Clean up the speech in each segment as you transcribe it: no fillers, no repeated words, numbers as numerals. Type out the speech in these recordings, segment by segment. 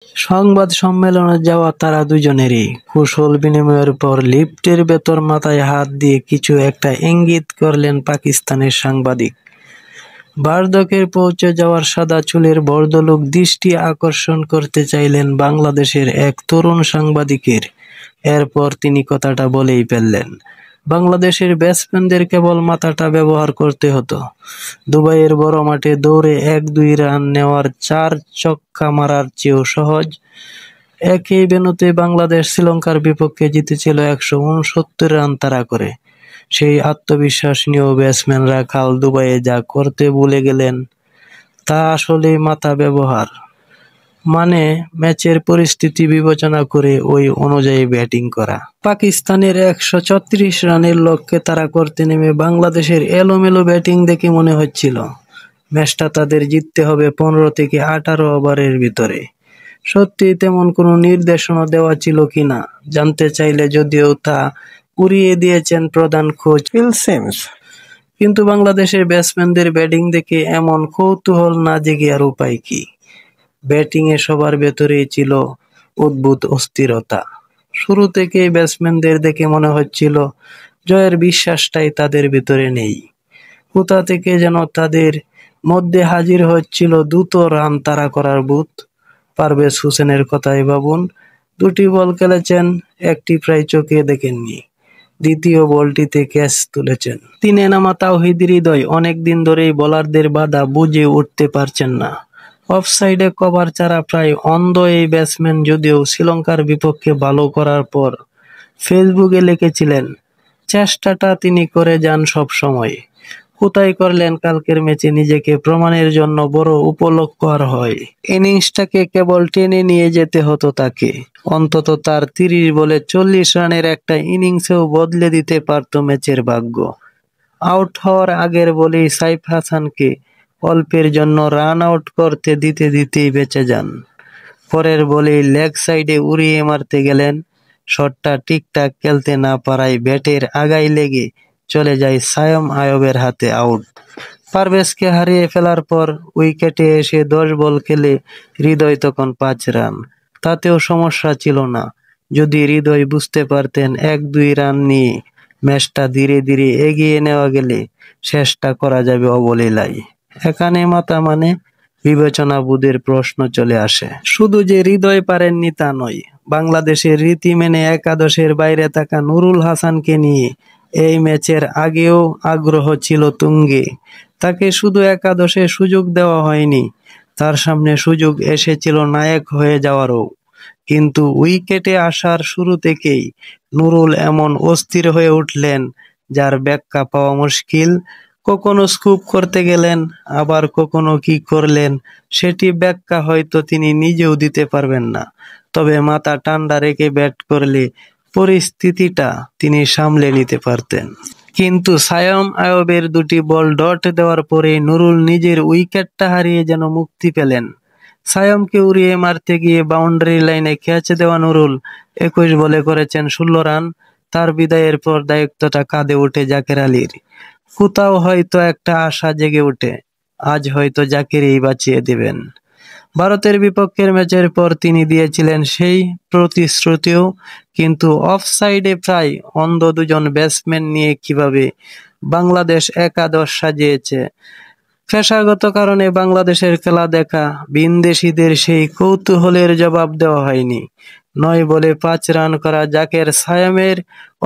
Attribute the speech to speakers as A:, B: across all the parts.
A: সংবাদ সম্মেলনে যাওয়া তারা দুজনেরই কুশল বিনিময়ের পর লিফটের ভেতর মাথায় হাত দিয়ে কিছু একটা ইঙ্গিত করলেন পাকিস্তানের সাংবাদিক। বার্ধক্যে পৌঁছে যাওয়ার সাদা চুলের ভদ্রলোক দৃষ্টি আকর্ষণ করতে চাইলেন বাংলাদেশের এক তরুণ সাংবাদিকের। এরপর তিনি কথাটা বলেই ফেললেন, বাংলাদেশের ব্যাটসম্যানদের কেবল মাথাটা ব্যবহার করতে হতো। দুবাইয়ের বড় মাঠে দৌড়ে 1-2 রান নেওয়ার 4 ছক্কা মারার চেয়েও সহজ। একই ভেন্যুতে বাংলাদেশ শ্রীলঙ্কার বিপক্ষে জিতেছিল 169 রান তাড়া করে। সেই আত্মবিশ্বাস নিয়েও ব্যাটসম্যানরা কাল দুবাইয়ে যা করতে ভুলে গেলেন তা আসলেই মাথা ব্যবহার, মানে ম্যাচের পরিস্থিতি বিবেচনা করে ওই অনুযায়ী ব্যাটিং করা। পাকিস্তানের 136 রানের লক্ষ্যে তাড়া করতে নেমে বাংলাদেশের এলোমেলো ব্যাটিং দেখে মনে হচ্ছিল ম্যাচটা তাদের জিততে হবে 15 থেকে 18 ওভারের ভিতরে। সত্যি তেমন কোনো নির্দেশনা দেওয়া ছিল কিনা জানতে চাইলে যদিও তা উড়িয়ে দিয়েছেন প্রধান কোচ ফিল সিমন্স। কিন্তু বাংলাদেশের ব্যাটসম্যানদের ব্যাটিং দেখে এমন কৌতূহল না জেগে আর উপায় কি? ব্যাটিংয়ে সবার ভেতরেই ছিল অদ্ভুত অস্থিরতা। শুরু থেকেই ব্যাটসম্যানদের দেখে মনে হচ্ছিল জয়ের বিশ্বাসটাই তাদের ভেতরে নেই। কোথা থেকে যেন তাদের মধ্যে হাজির হচ্ছিল দ্রুত রান তাড়া করার ভূত। পারভেজ হোসেনের কথাই ভাবুন, 2টি বল খেলেছেন, একটি প্রায় চোখে দেখেননি। দ্বিতীয় বলটিতে ক্যাচ তুলেছেন। 3-এ নামা তাওহিদ হৃদয় অনেকদিন ধরেই বোলারদের বাধা বুঝে উঠতে পারছেন না। অফসাইডে কভার ছাড়া প্রায় অন্ধ এই ব্যাটসম্যান যদিও শ্রীলঙ্কার বিপক্ষে ভালো করার পর ফেসবুকে লিখেছিলেন, চেষ্টাটা তিনি করে যান সব সময়। কোথায় করলেন কালকের ম্যাচে নিজেকে প্রমাণের জন্য বড় উপলক্ষ আর হয়। ইনিংসটাকে কেবল টেনে নিয়ে যেতে হতো তাকে। অন্তত তার 30 বলে 40 রানের একটা ইনিংসেও বদলে দিতে পারত ম্যাচের ভাগ্য। আউট হওয়ার আগের বলেই সাইফ হাসানকে অল্পের জন্য রান আউট করতে দিতেই বেঁচে যান। পরের বলেই লেগ সাইডে উড়িয়ে মারতে গেলেন, শটটা ঠিকঠাক খেলতে না পারায় ব্যাটের আগায় লেগে চলে যায় সায়ম আয়বের হাতে, আউট। পারভেজকে হারিয়ে ফেলার পর উইকেটে এসে 10 বল খেলে হৃদয় তখন 5 রান। তাতেও সমস্যা ছিল না যদি হৃদয় বুঝতে পারতেন 1-2 রান নিয়ে ম্যাচটা ধীরে ধীরে এগিয়ে নেওয়া গেলে শেষটা করা যাবে অবলীলায়। এখানে মাথা মানে বিবেচনা বোধের প্রশ্ন চলে আসে। শুধু যে হৃদয় পারেননি তা নয়, বাংলাদেশের রীতি মেনে একাদশের বাইরে থাকা নুরুল হাসানকে নিয়ে এই ম্যাচের আগেও আগ্রহ ছিল তুঙ্গে। তাকে শুধু একাদশে সুযোগ দেওয়া হয়নি, তার সামনে সুযোগ এসেছিল নায়ক হয়ে যাওয়ারও। কিন্তু উইকেটে আসার শুরু থেকেই নুরুল এমন অস্থির হয়ে উঠলেন যার ব্যাখ্যা পাওয়া মুশকিল। কখনো স্কুপ করতে গেলেন, আবার কখনো কি করলেন সেটি ব্যাখ্যা হয়তো তিনি নিজেও দিতে পারবেন না। তবে মাথা ঠান্ডা রেখে ব্যাট করলে পরিস্থিতিটা তিনি সামলে নিতে পারতেন। কিন্তু সায়ম আয়বের 2টি বল ডট দেওয়ার পরে নুরুল নিজের উইকেটটা হারিয়ে যেন মুক্তি পেলেন। সায়মকে উড়িয়ে মারতে গিয়ে বাউন্ডারি লাইনে ক্যাচ দেওয়া নুরুল 21 বলে করেছেন 16 রান। তার বিদায়ের পর দায়িত্বটা কাঁধে ওঠে জাকের আলীর। কোথাও হয়তো একটা আশা জেগে ওঠে, আজ হয়তো জাকেরই বাঁচিয়ে দেবেন। ভারতের বিপক্ষের ম্যাচের পর তিনি দিয়েছিলেন সেই প্রতিশ্রুতিও, কিন্তু অফসাইডে প্রায় অন্ধ 2জন ব্যাটসম্যান নিয়ে কিভাবে বাংলাদেশ একাদশ সাজিয়েছে, পেশাগত কারণে বাংলাদেশের খেলা দেখা ভিনদেশীদের সেই কৌতূহলের জবাব দেওয়া হয়নি। 9 বলে 5 রান করা জাকের সায়মের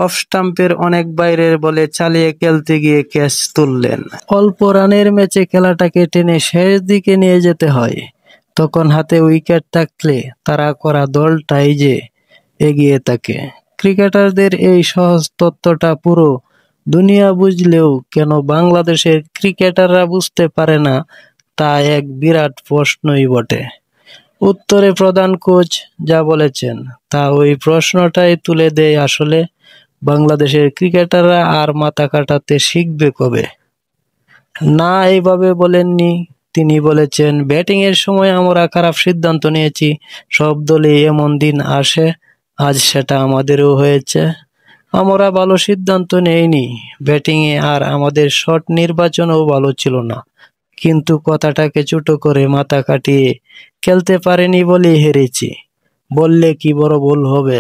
A: অফ স্টাম্পের অনেক বাইরের বলে চালিয়ে খেলতে গিয়ে ক্যাচ তুললেন। অল্প রানের ম্যাচে খেলাটাকে টেনে শেষ দিকে নিয়ে যেতে হয়, তখন হাতে উইকেট থাকলে তারা করা দলটাই যে এগিয়ে থাকে। ক্রিকেটারদের এই সহজ তত্ত্বটা পুরো দুনিয়া বুঝলেও কেন বাংলাদেশের ক্রিকেটাররা বুঝতে পারে না তা এক বিরাট প্রশ্নই বটে। উত্তরে প্রধান কোচ যা বলেছেন তা ওই প্রশ্নটাই তুলে দেয়, আসলে বাংলাদেশের ক্রিকেটাররা আর মাথা কাটাতে শিখবে কবে? না, এইভাবে বলেননি। তিনি বলেছেন, ব্যাটিংয়ের সময় আমরা খারাপ সিদ্ধান্ত নিয়েছি, সব দলেই এমন দিন আসে, আজ সেটা আমাদেরও হয়েছে। আমরা ভালো সিদ্ধান্ত নেইনি ব্যাটিংয়ে, আর আমাদের শট নির্বাচনও ভালো ছিল না। কিন্তু কথাটাকে ছোট করে মাথা কাটিয়ে খেলতে পারিনি বলেই হেরেছি বললে কি বড় ভুল হবে?